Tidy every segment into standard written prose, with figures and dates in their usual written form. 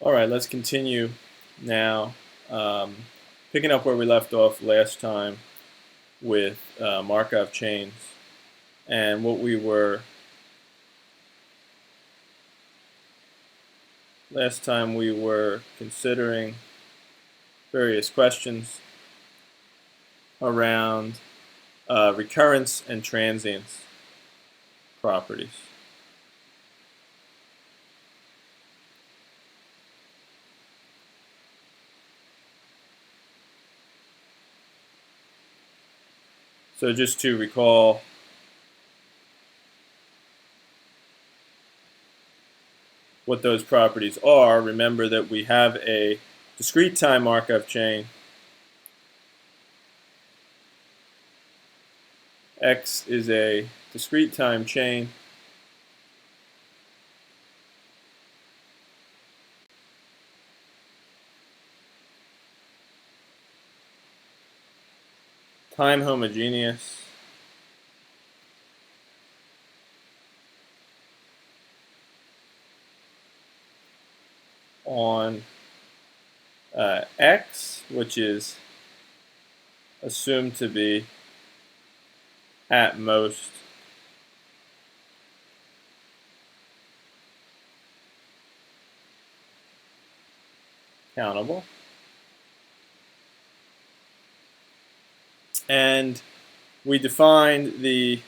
All right, let's continue now, picking up where we left off last time with Markov chains. And what we were, last time we were considering various questions around recurrence and transience properties. So just to recall, what those properties are, remember that we have a discrete time Markov chain. X is a discrete time chain. Time homogeneous. On X, which is assumed to be at most countable. And we define the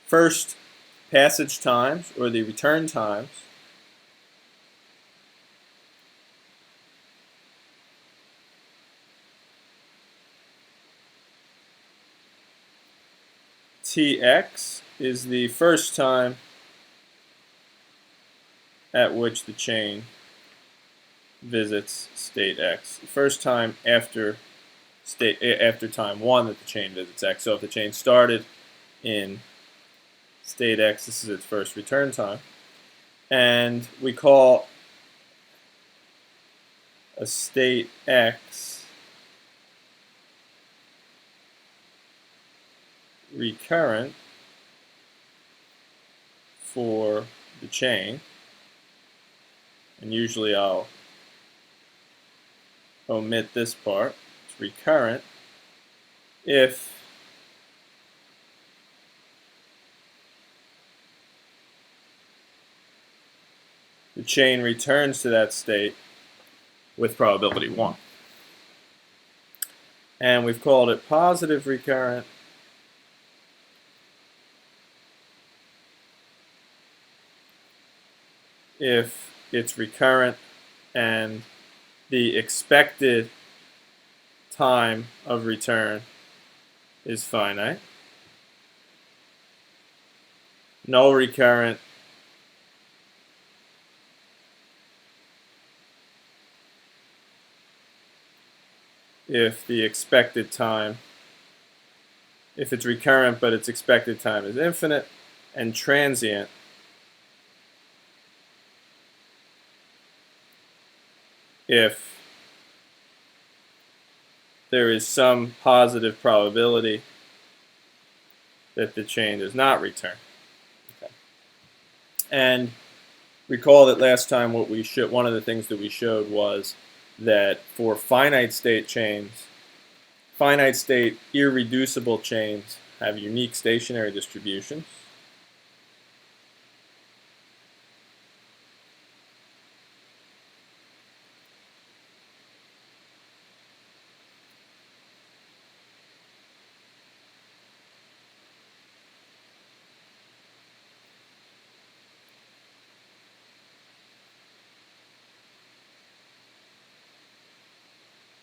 first passage times, or the return times, Tx is the first time at which the chain visits state X. The first time after time 1 that the chain visits X. So if the chain started in state X, this is its first return time. And we call a state X recurrent for the chain. And usually I'll omit this part. It's recurrent if the chain returns to that state with probability 1. And we've called it positive recurrent if it's recurrent and the expected time of return is finite. Null recurrent if the expected time, if it's recurrent but its expected time is infinite, and transient if there is some positive probability that the chain does not return. Okay. And recall that last time what we showed, one of the things that we showed was that for finite state chains, finite state irreducible chains have unique stationary distributions.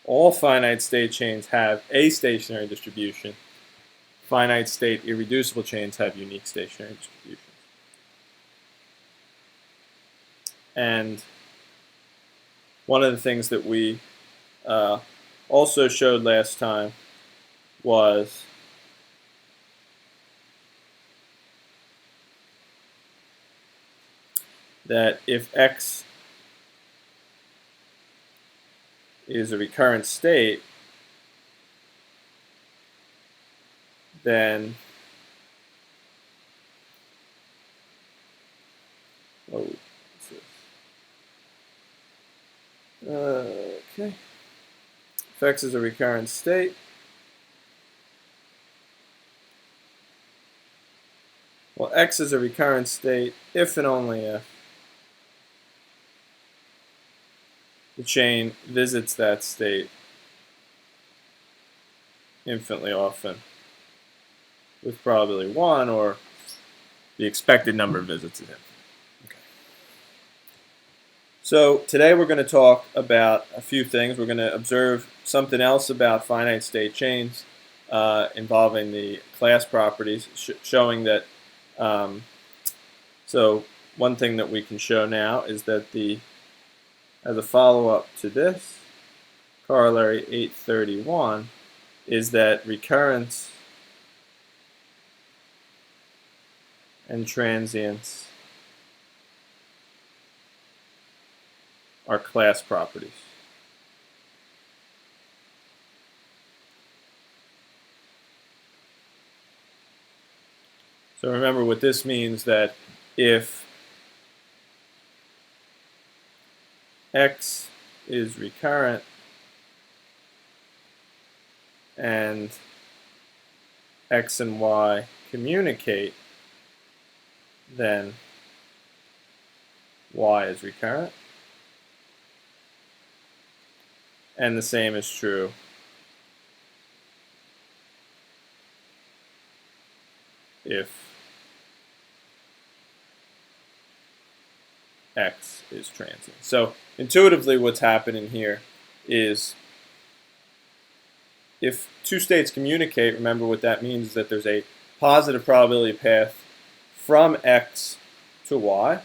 All finite state chains have a stationary distribution. Finite state irreducible chains have unique stationary distributions. And one of the things that we also showed last time was that if X is a recurrent state, then Okay. If X is a recurrent state, well, X is a recurrent state if and only if the chain visits that state infinitely often with probability 1, or the expected number of visits is infinite. Okay. So today we're going to talk about a few things. We're going to observe something else about finite state chains involving the class properties, showing that so one thing that we can show now is that as a follow-up to this, corollary 831 is that recurrence and transience are class properties. So remember what this means, that if X is recurrent and X and Y communicate, then Y is recurrent. And the same is true if X is transient. So intuitively what's happening here is if two states communicate, remember what that means is that there's a positive probability path from X to Y.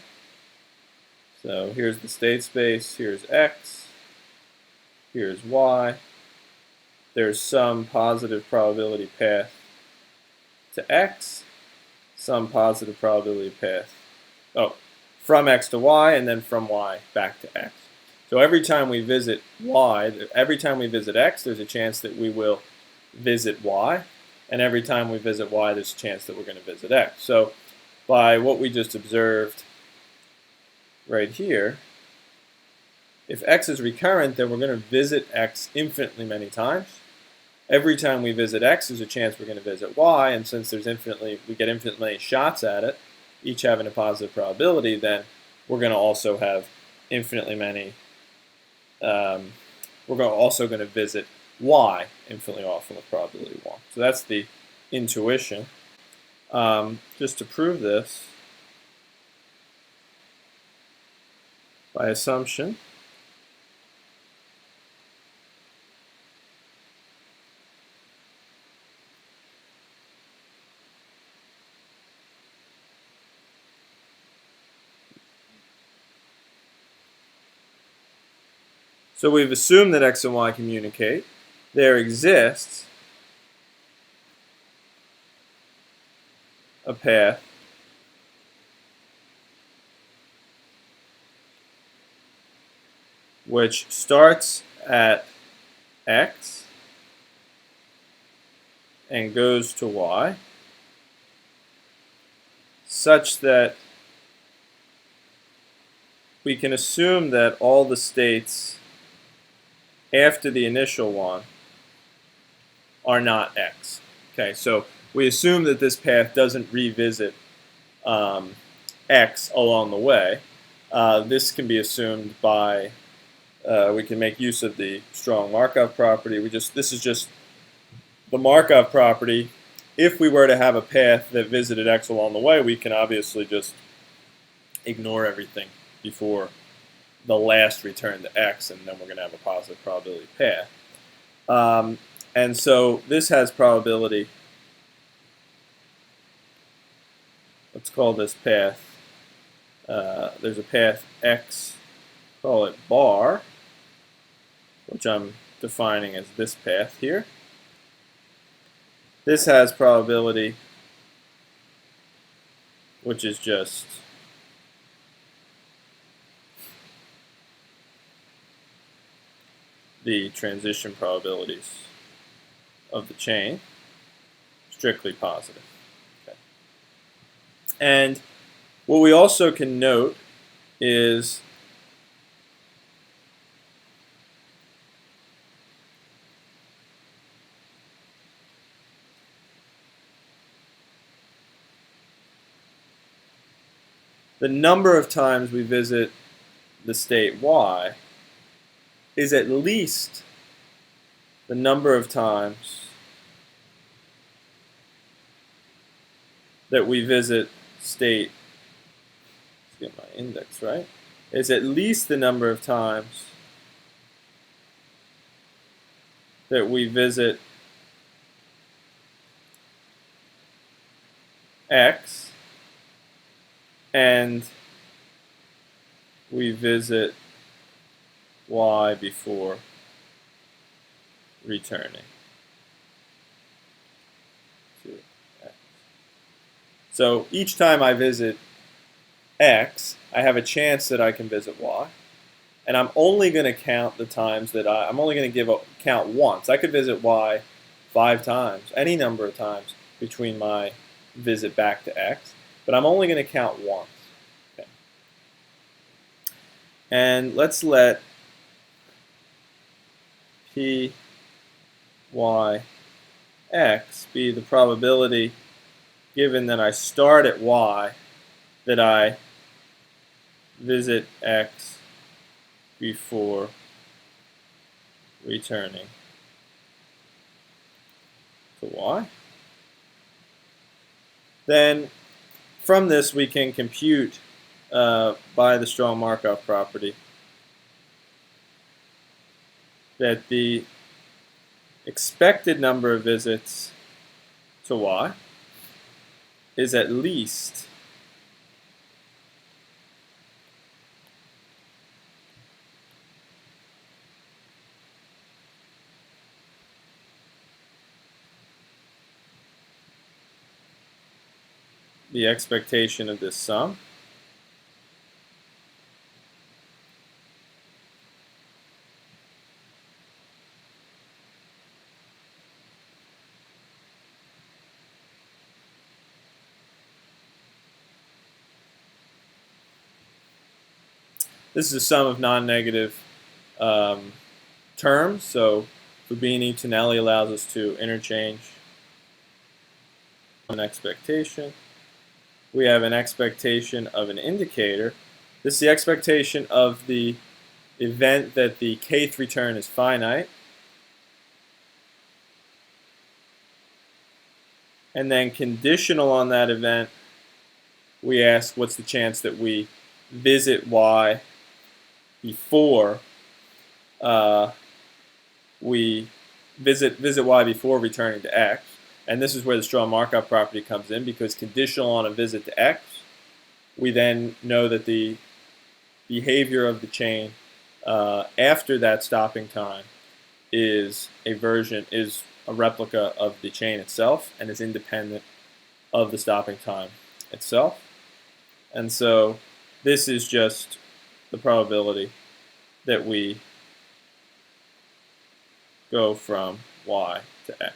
So here's the state space, here's X, here's Y. There's some positive probability path to X, some positive probability path from X to Y, and then from Y back to X. So every time we visit Y, every time we visit X, there's a chance that we will visit Y, and every time we visit Y, there's a chance that we're going to visit X. So by what we just observed right here, if X is recurrent, then we're going to visit X infinitely many times. Every time we visit X, there's a chance we're going to visit Y, and since we get infinitely many shots at it, each having a positive probability, then we're going to also have infinitely many, we're also going to visit Y infinitely often with probability 1. So that's the intuition. Just to prove this, by assumption, so we've assumed that X and Y communicate. There exists a path which starts at X and goes to Y, such that we can assume that all the states after the initial one are not X. Okay, so we assume that this path doesn't revisit X along the way. This can be assumed by, we can make use of the strong Markov property. This is just the Markov property. If we were to have a path that visited X along the way, we can obviously just ignore everything before the last return to X, and then we're going to have a positive probability path. And so this has probability. Let's call this path. There's a path X, call it bar, which I'm defining as this path here. This has probability, which is just the transition probabilities of the chain, strictly positive. Okay. And what we also can note is the number of times we visit the state y is at least the number of times that we visit state, let's get my index right, is at least the number of times that we visit x and we visit y before returning to x. So each time I visit x, I have a chance that I can visit y. And I'm only going to count the times that I'm only going to count once. I could visit y 5 times, any number of times between my visit back to x, but I'm only going to count once. Okay. And let's let p y x be the probability, given that I start at y, that I visit x before returning to y. Then from this we can compute by the strong Markov property that the expected number of visits to y is at least the expectation of this sum This is a sum of non-negative terms, so Fubini-Tonelli allows us to interchange an expectation. We have an expectation of an indicator. This is the expectation of the event that the kth return is finite. And then conditional on that event, we ask what's the chance that we visit y before we visit y before returning to x. And this is where the strong Markov property comes in, because conditional on a visit to x, we then know that the behavior of the chain after that stopping time is a replica of the chain itself and is independent of the stopping time itself. And so this is just the probability that we go from y to x.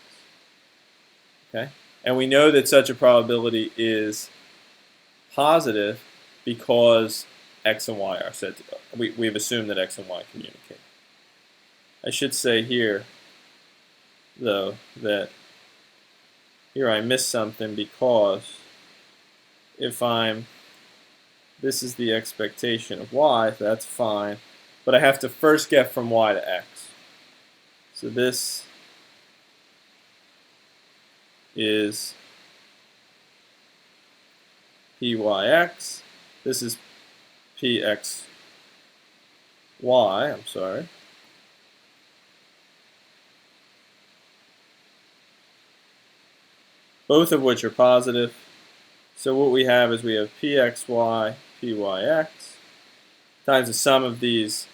Okay? And we know that such a probability is positive because x and y are said to, we've assumed that x and y communicate. I should say here, though, that here I missed something, because if this is the expectation of y, that's fine, but I have to first get from y to x. So this is pyx, this is pxy, I'm sorry. Both of which are positive. So what we have is we have pxy, pyx, times the sum of these,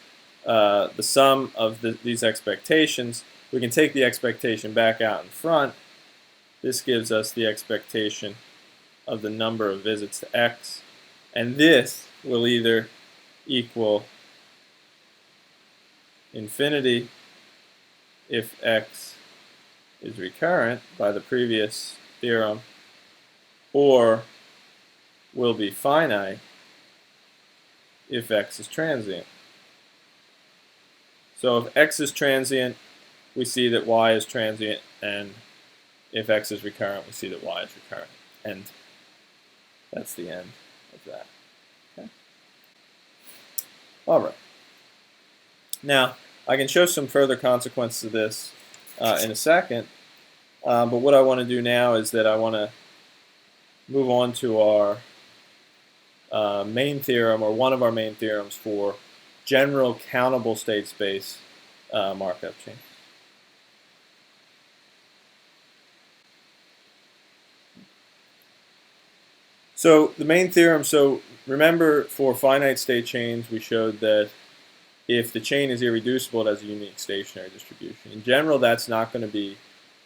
these expectations. We can take the expectation back out in front. This gives us the expectation of the number of visits to x. And this will either equal infinity if x is recurrent by the previous theorem, or will be finite if x is transient. So if x is transient, we see that y is transient, and if x is recurrent, we see that y is recurrent. And that's the end of that. All right. Now, I can show some further consequences of this in a second, but what I want to do now is that I want to move on to our main theorem, or one of our main theorems for general countable state space Markov chain. So the main theorem, so remember for finite state chains we showed that if the chain is irreducible it has a unique stationary distribution. In general that's not going to be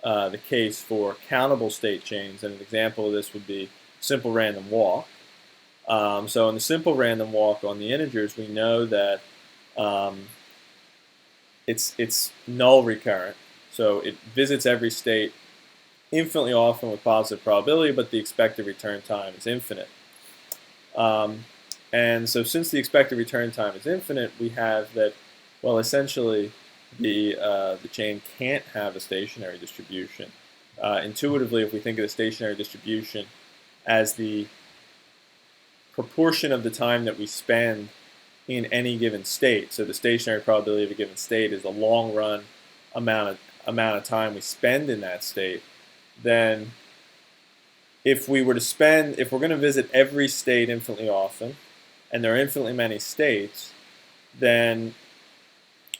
the case for countable state chains, and an example of this would be simple random walk. So in the simple random walk on the integers we know that it's null recurrent, so it visits every state infinitely often with positive probability, but the expected return time is infinite. And so since the expected return time is infinite, we have that, well, essentially the chain can't have a stationary distribution. Intuitively, if we think of the stationary distribution as the proportion of the time that we spend in any given state, so the stationary probability of a given state is the long run amount of time we spend in that state, then if we're going to visit every state infinitely often, and there are infinitely many states, then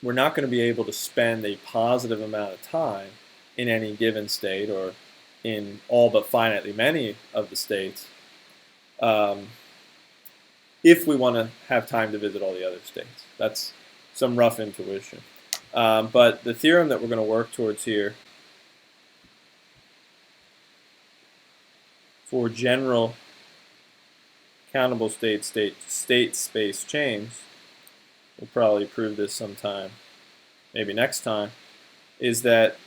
we're not going to be able to spend a positive amount of time in any given state, or in all but finitely many of the states, if we want to have time to visit all the other states. That's some rough intuition. But the theorem that we're going to work towards here for general countable state space chains, we'll probably prove this sometime, maybe next time, is that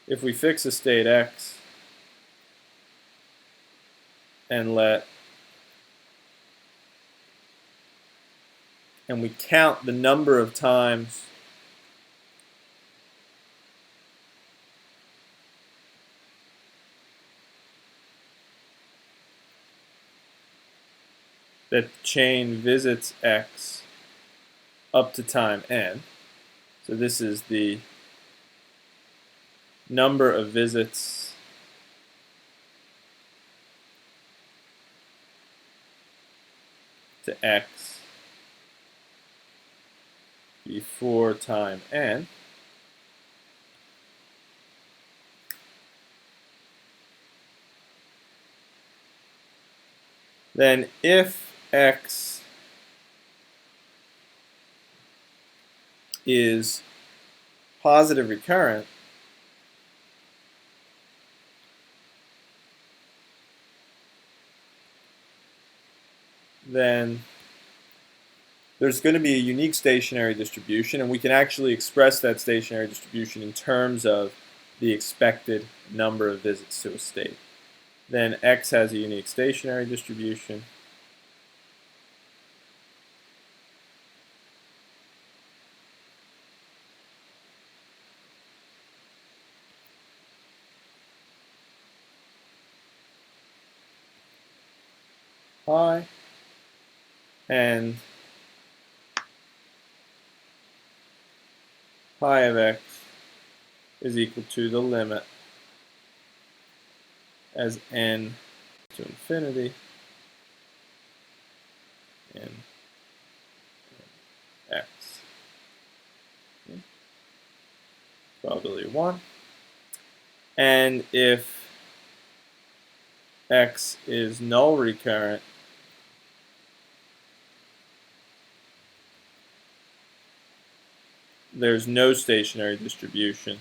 if we fix a state x and we count the number of times that the chain visits x up to time n. So this is the number of visits to x before time n. Then if x is positive recurrent, then there's going to be a unique stationary distribution, and we can actually express that stationary distribution in terms of the expected number of visits to a state. Then x has a unique stationary distribution. Pi, and pi of x is equal to the limit as n to infinity in x. Okay. Probability 1. And if x is null recurrent, there's no stationary distribution.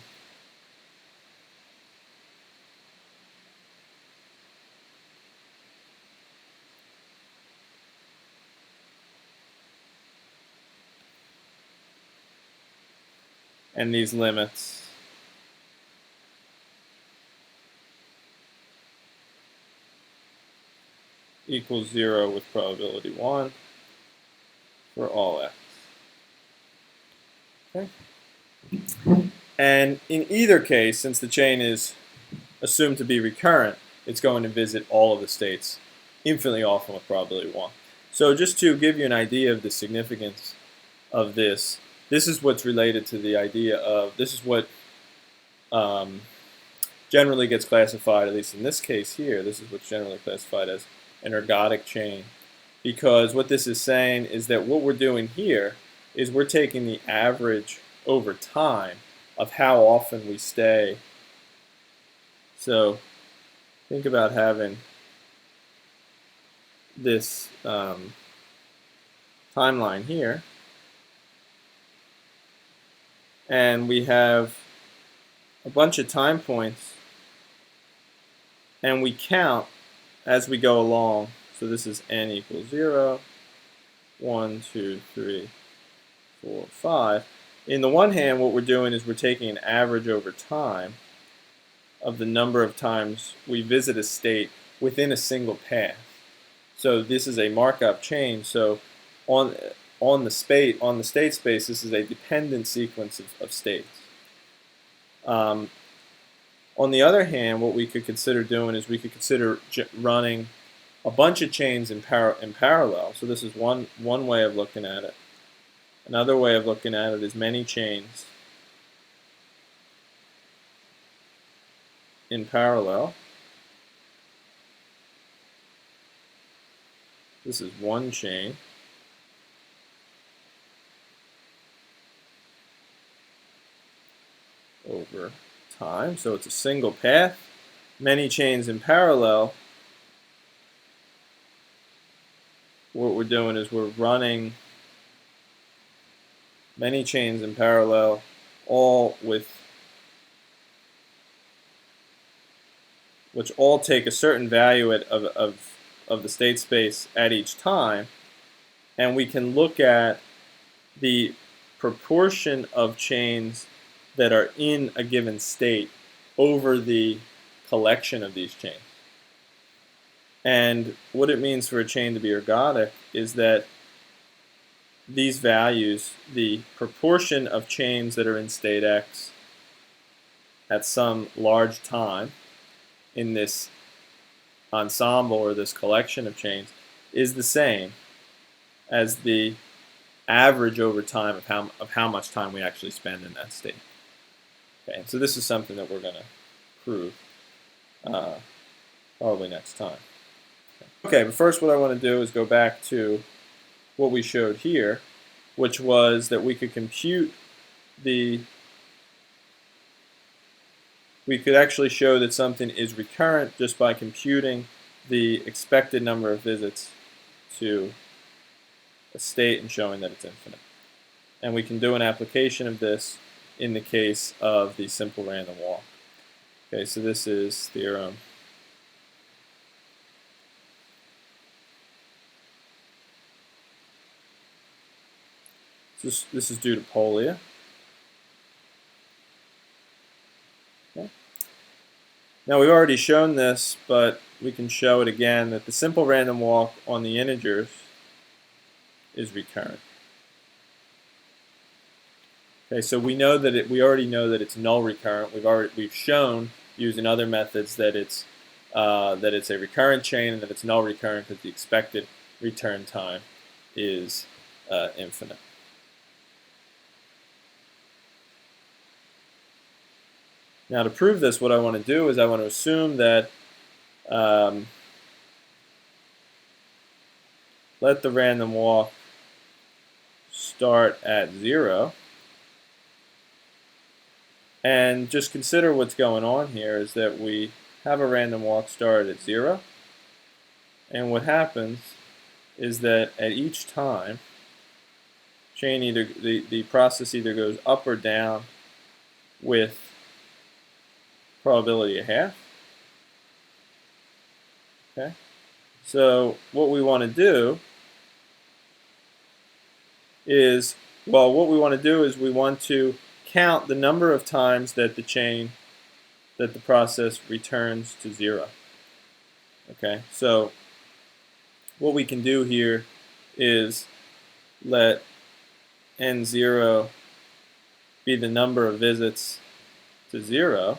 And these limits equals 0 with probability 1 for all x. Okay. And in either case, since the chain is assumed to be recurrent, it's going to visit all of the states infinitely often with probability 1. So just to give you an idea of the significance of this is what's related to the idea of, this is what generally gets classified, at least in this case here, this is what's generally classified as an ergodic chain. Because what this is saying is that what we're doing here is we're taking the average over time of how often we stay. So think about having this timeline here, and we have a bunch of time points, and we count as we go along. So this is n equals 0, 1, 2, 3, 4, 5. In the one hand, what we're doing is we're taking an average over time of the number of times we visit a state within a single path. So this is a Markov chain. So on the state space, this is a dependent sequence of states. On the other hand, what we could consider doing is we could consider running a bunch of chains in parallel. So this is one way of looking at it. Another way of looking at it is many chains in parallel. This is one chain. Over time, so it's a single path. Many chains in parallel. What we're doing is we're running many chains in parallel, all with which all take a certain value of the state space at each time, and we can look at the proportion of chains that are in a given state over the collection of these chains. And what it means for a chain to be ergodic is that these values, the proportion of chains that are in state X at some large time in this ensemble or this collection of chains, is the same as the average over time of how much time we actually spend in that state. Okay, so this is something that we're going to prove probably next time. Okay, but first what I want to do is go back to what we showed here, which was that we could compute we could actually show that something is recurrent just by computing the expected number of visits to a state and showing that it's infinite. And we can do an application of this in the case of the simple random walk. Okay, so this is theorem. This is due to Polya. Okay. Now we've already shown this, but we can show it again, that the simple random walk on the integers is recurrent. Okay, so we know that we already know that it's null recurrent. We've shown using other methods that it's a recurrent chain and that it's null recurrent because the expected return time is infinite. Now to prove this, what I want to do is I want to assume that let the random walk start at 0. And just consider what's going on here is that we have a random walk start at 0. And what happens is that at each time, the process either goes up or down with probability of half. Okay. So what we want to do is, we want to count the number of times that the process returns to 0. Okay, so what we can do here is let n0 be the number of visits to 0,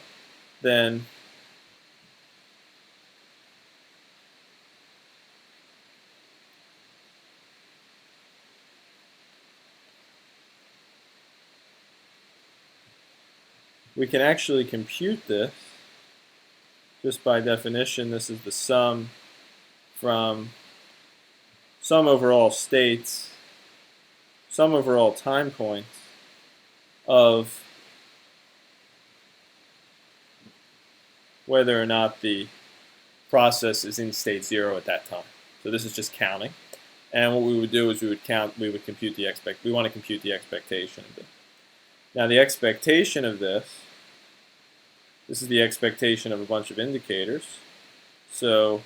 then we can actually compute this just by definition. This is the sum from some overall states, some overall time points of whether or not the process is in state 0 at that time. So this is just counting. And what we would do is we would compute the we want to compute the expectation of this. Now the expectation of this is the expectation of a bunch of indicators. So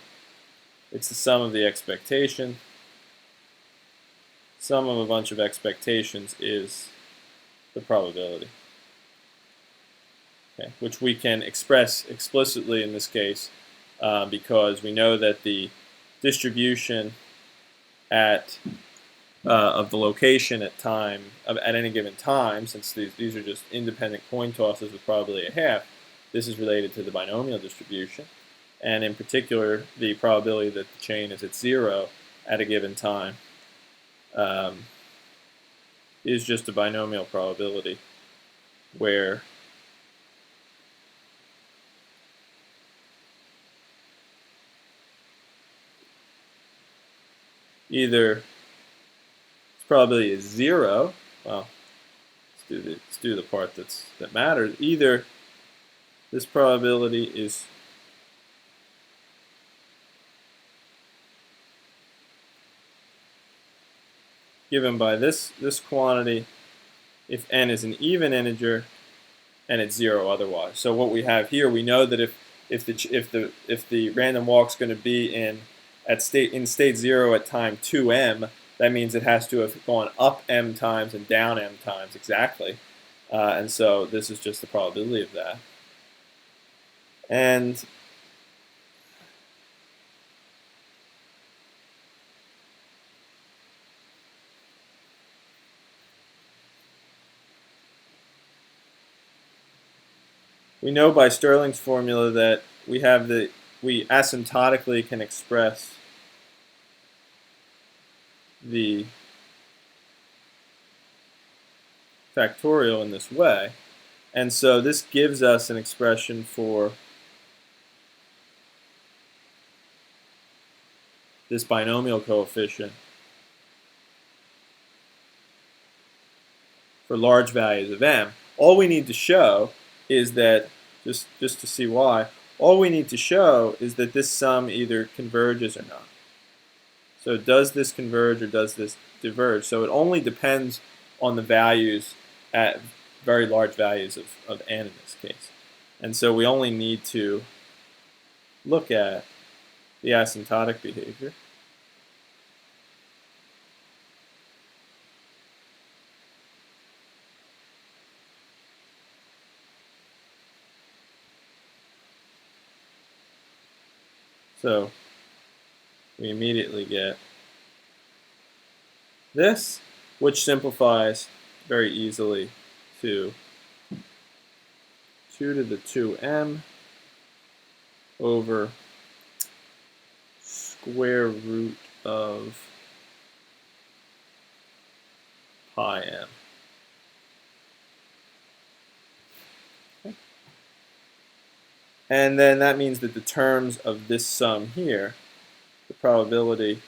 it's the sum of the expectation. Sum of a bunch of expectations is the probability, okay, which we can express explicitly in this case because we know that the distribution of the location at any given time, since these are just independent coin tosses with probability of half, this is related to the binomial distribution, and in particular the probability that the chain is at 0 at a given time is just a binomial probability where either its probability is 0. Well, let's do the part that matters. Either this probability is given by this quantity if n is an even integer and it's 0 otherwise. So what we have here, we know that if the random walk is going to be in state 0 at time 2m, that means it has to have gone up m times and down m times exactly. And so this is just the probability of that. And we know by Stirling's formula that we asymptotically can express the factorial in this way. And so this gives us an expression for this binomial coefficient for large values of m. All we need to show is that, just to see why, all we need to show is that this sum either converges or not. So does this converge or does this diverge? So it only depends on the values at very large values of n in this case. And so we only need to look at the asymptotic behavior. So we immediately get this, which simplifies very easily to 2 to the 2m over square root of pi m. Okay. And then that means that the terms of this sum here, the probability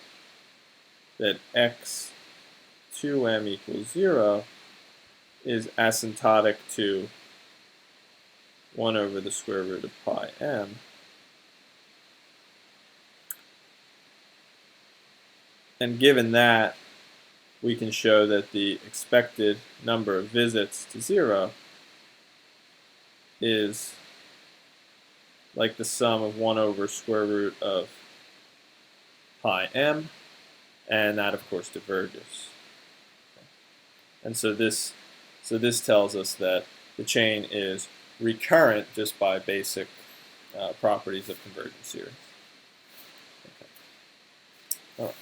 that x 2m equals 0 is asymptotic to 1 over the square root of pi m. And given that, we can show that the expected number of visits to 0 is like the sum of 1 over square root of pi m, and that of course diverges. And so this tells us that the chain is recurrent just by basic properties of convergent series. Okay. Oh.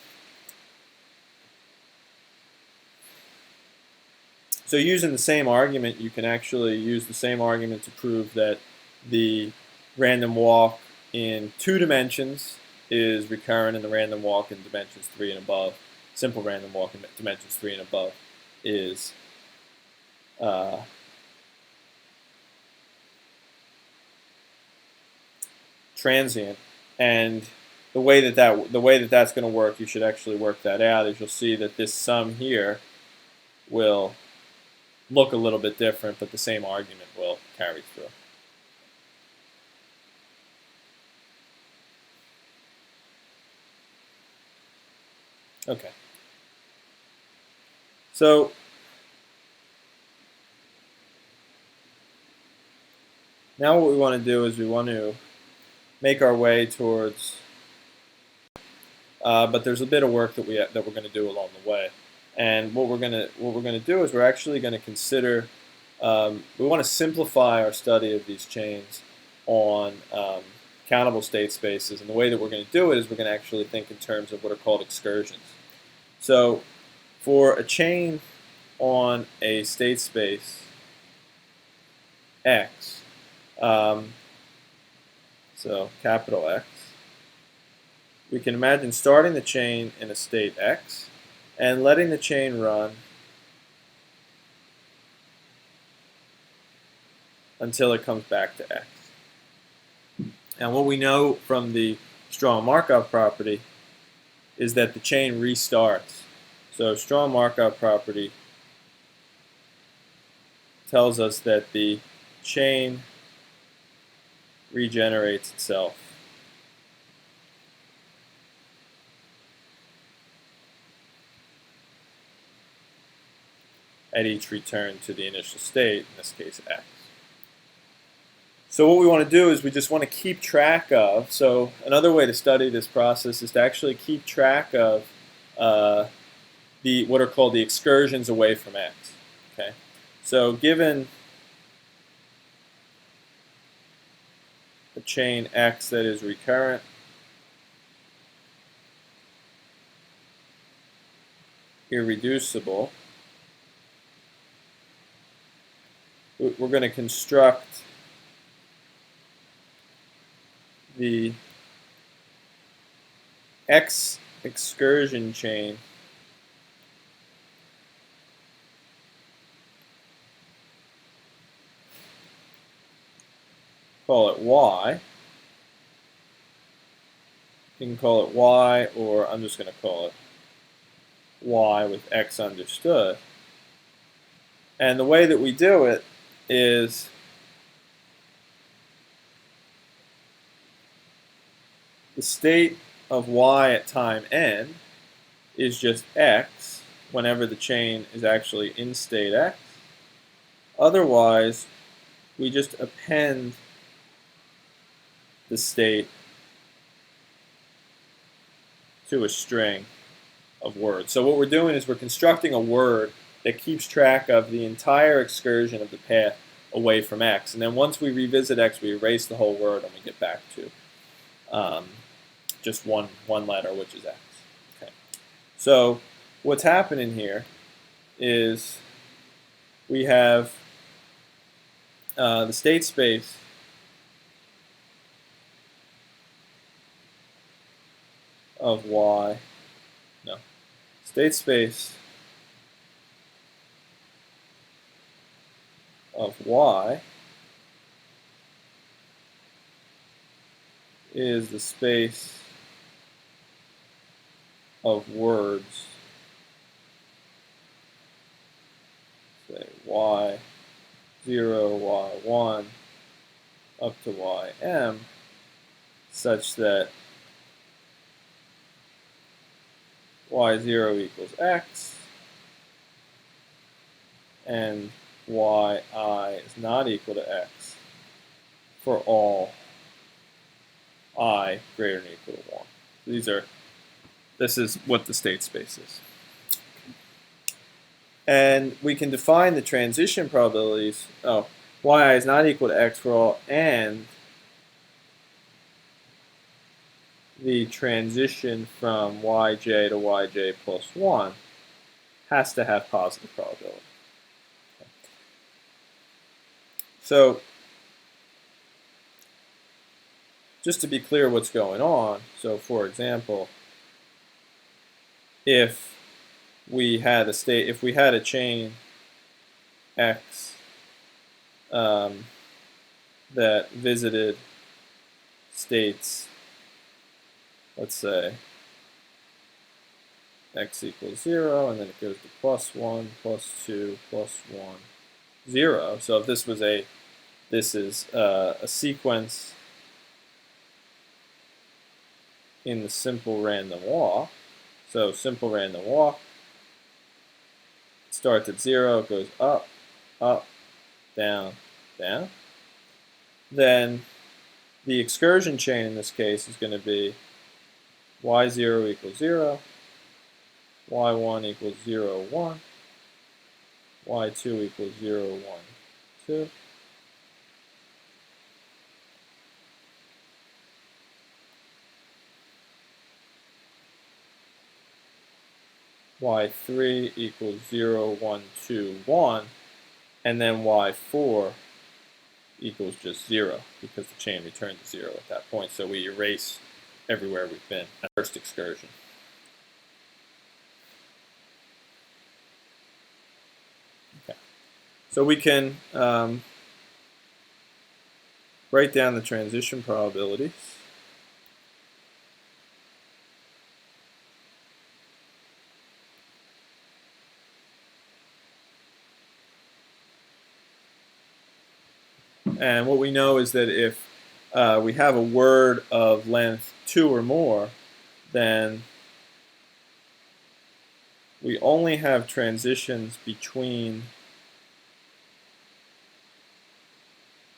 So using the same argument, you can actually use the same argument to prove that the random walk in 2 dimensions is recurrent and the random walk in dimensions 3 and above, simple random walk in dimensions 3 and above, is transient, and the way that that's going to work, you should actually work that out. Is you'll see that this sum here will look a little bit different, but the same argument will carry through. Okay. So now what we want to do is we want to make our way towards, but there's a bit of work that we're going to do along the way. And what we're going to do is we're actually going to consider. We want to simplify our study of these chains on countable state spaces, and the way that we're going to do it is we're going to actually think in terms of what are called excursions. So for a chain on a state space X, so capital X, we can imagine starting the chain in a state X and letting the chain run until it comes back to X. And what we know from the strong Markov property is that the chain restarts. So strong Markov property tells us that the chain regenerates itself at each return to the initial state, in this case X. So what we want to do is we just want to keep track of, so another way to study this process is to actually keep track of what are called the excursions away from X. Okay? So given a chain X that is recurrent, irreducible, we're going to construct the X excursion chain call it Y. You can call it Y, or I'm just going to call it Y with X understood. And the way that we do it is the state of Y at time n is just X whenever the chain is actually in state X. Otherwise, we just append the state to a string of words. So what we're doing is we're constructing a word that keeps track of the entire excursion of the path away from X. And then once we revisit X, we erase the whole word and we get back to just one letter, which is X. Okay. So what's happening here is we have the state space of Y, state space of Y is the space of words, say Y0, Y1 up to Ym, such that Y0 equals X and Yi is not equal to X for all I greater than or equal to 1. So this is what the state space is. And we can define the transition probabilities. Oh, Yi is not equal to X for all, and the transition from Yj to Yj plus 1 has to have positive probability. Okay. So just to be clear what's going on, so for example, if we had a chain X that visited states, let's say, x equals 0, and then it goes to +1, +2, +1, 0. So if this was this is a sequence in the simple random walk. So simple random walk starts at 0, goes up, up, down, down. Then the excursion chain in this case is going to be y0 equals 0, y1 equals 0, 1, y2 equals 0, 1, 2. y3 equals 0, 1, 2, 1, and then y4 equals just 0 because the chain returned to 0 at that point. So we erase everywhere we've been. First excursion. Okay. So we can write down the transition probabilities. And what we know is that if we have a word of length 2 or more, then we only have transitions between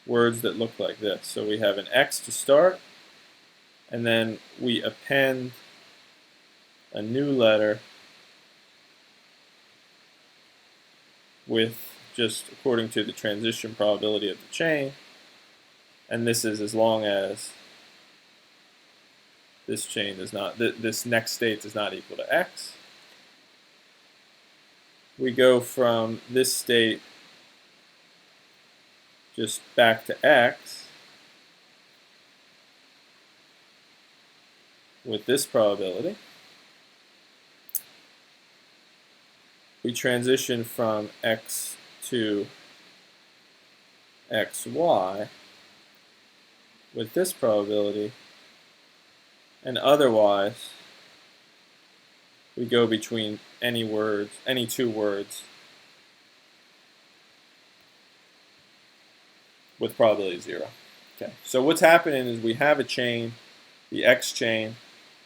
words that look like this. So we have an X to start, and then we append a new letter with just according to the transition probability of the chain, and this is as long as this chain does not, this next state does not equal to X. We go from this state just back to X with this probability. We transition from X to XY with this probability, and otherwise we go between any words, any two words with probability 0. Okay, so what's happening is we have a chain, the X chain.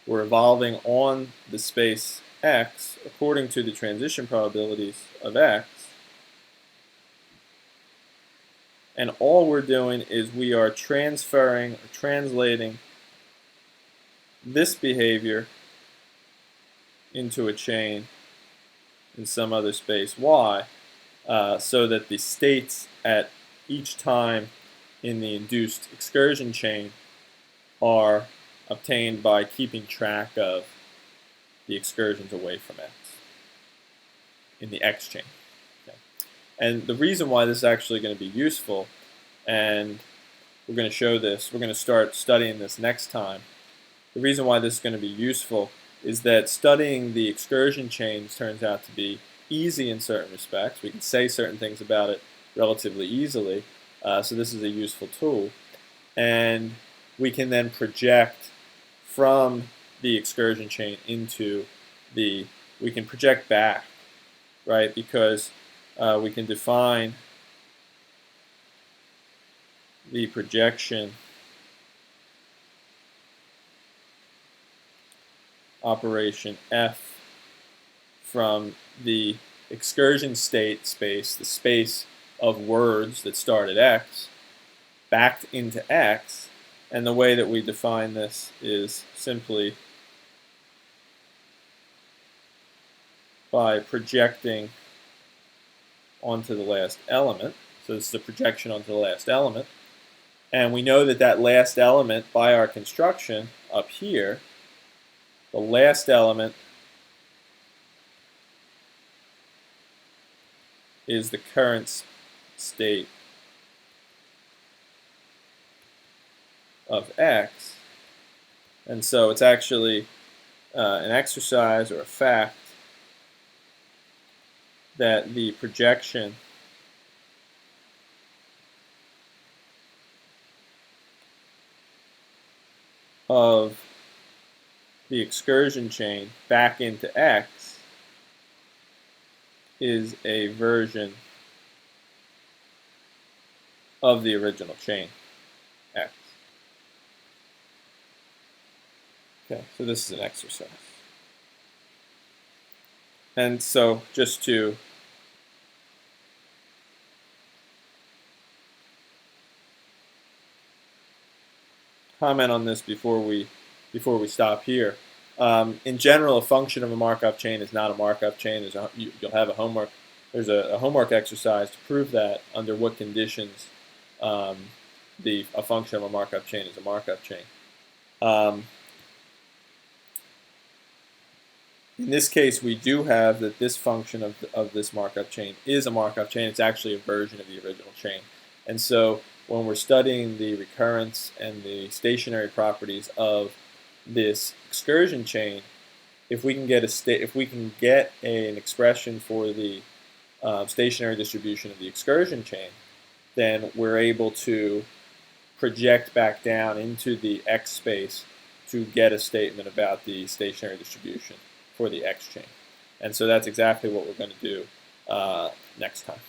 We're evolving on the space X according to the transition probabilities of X. And all we're doing is we are transferring or translating this behavior into a chain in some other space Y, so that the states at each time in the induced excursion chain are obtained by keeping track of the excursions away from X in the X chain. Okay. And the reason why this is actually going to be useful, and we're going to show this, we're going to start studying this next time. The reason why this is going to be useful is that studying the excursion chains turns out to be easy in certain respects. We can say certain things about it relatively easily, so this is a useful tool. And we can then project from the excursion chain into we can project back, right? Because we can define the projection operation F from the excursion state space, the space of words that start at X, back into X. And the way that we define this is simply by projecting onto the last element. So this is a projection onto the last element. And we know that that last element, by our construction up here, the last element is the current state of X. And so it's actually an exercise or a fact that the projection of the excursion chain back into X is a version of the original chain, X. Okay, so this is an exercise. And so just to comment on this before we stop here. In general, a function of a Markov chain is not a Markov chain. You'll have a homework. There's a homework exercise to prove that under what conditions a function of a Markov chain is a Markov chain. In this case, we do have that this function of this Markov chain is a Markov chain. It's actually a version of the original chain. And so when we're studying the recurrence and the stationary properties of this excursion chain, if we can get an expression for the stationary distribution of the excursion chain, then we're able to project back down into the X space to get a statement about the stationary distribution for the X chain. And so that's exactly what we're going to do next time.